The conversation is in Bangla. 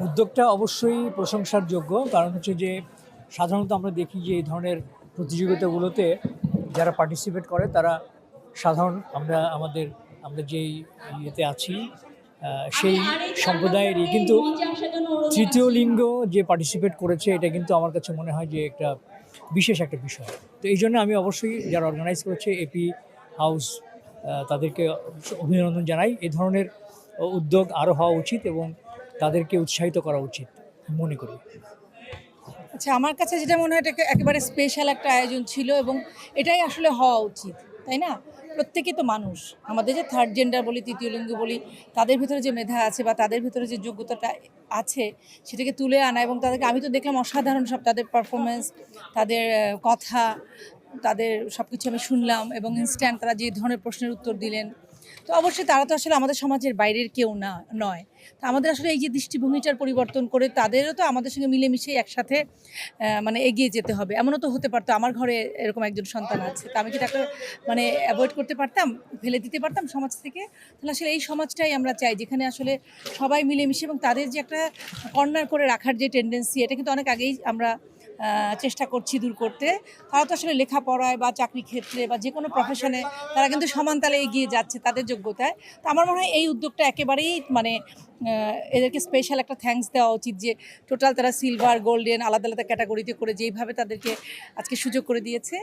উদ্যোগটা অবশ্যই প্রশংসার যোগ্য। কারণ হচ্ছে যে সাধারণত আমরা দেখি যে এই ধরনের প্রতিযোগিতাগুলোতে যারা পার্টিসিপেট করে তারা সাধারণ আমরা যেই ইয়েতে আছি সেই সম্প্রদায়েরই, কিন্তু তৃতীয় লিঙ্গ যে পার্টিসিপেট করেছে এটা কিন্তু আমার কাছে মনে হয় যে একটা বিশেষ একটা বিষয়। তো এই জন্য আমি অবশ্যই যারা অর্গানাইজ করেছে এপি হাউস তাদেরকে অভিনন্দন জানাই। এ ধরনের উদ্যোগ আরও হওয়া উচিত এবং তাদেরকে উৎসাহিত করা উচিত মনে করি। আচ্ছা, আমার কাছে যেটা মনে হয় এটা একেবারে স্পেশাল একটা আয়োজন ছিল এবং এটাই আসলে হওয়া উচিত, তাই না? প্রত্যেকেই তো মানুষ। আমাদের যে থার্ড জেন্ডার বলি, তৃতীয় লিঙ্গ বলি, তাদের ভিতরে যে মেধা আছে বা তাদের ভিতরে যে যোগ্যতাটা আছে সেটাকে তুলে আনা এবং তাদেরকে আমি তো দেখলাম অসাধারণ সব তাদের পারফরমেন্স, তাদের কথা, তাদের সব কিছু আমি শুনলাম এবং ইনস্ট্যান্ট তারা যে ধরনের প্রশ্নের উত্তর দিলেন। তো অবশ্যই তারা তো আসলে আমাদের সমাজের বাইরের কেউ নয়। তো আমাদের আসলে এই যে দৃষ্টিভঙ্গিটার পরিবর্তন করে তাদেরও তো আমাদের সঙ্গে মিলেমিশে একসাথে মানে এগিয়ে যেতে হবে। এমনও তো হতে পারতো আমার ঘরে এরকম একজন সন্তান আছে। তো আমি কি তাকে মানে এভয়েড করতে পারতাম? ফেলে দিতে পারতাম সমাজ থেকে? তাহলে আসলে এই সমাজটাই আমরা চাই যেখানে আসলে সবাই মিলেমিশে এবং তাদের যে একটা কর্নার করে রাখার যে টেনডেন্সি এটা কিন্তু অনেক আগেই আমরা চেষ্টা করছি দূর করতে। তারা তো আসলে লেখাপড়ায় বা চাকরি ক্ষেত্রে বা যেকোনো প্রফেশনে তারা কিন্তু সমান তালে এগিয়ে যাচ্ছে তাদের যোগ্যতায়। তো আমার মনে হয় এই উদ্যোগটা একেবারেই মানে এদেরকে স্পেশাল একটা থ্যাঙ্কস দেওয়া উচিত যে টোটাল তারা সিলভার, গোল্ডেন আলাদা আলাদা ক্যাটাগরিতে করে যেইভাবে তাদেরকে আজকে সুযোগ করে দিয়েছে।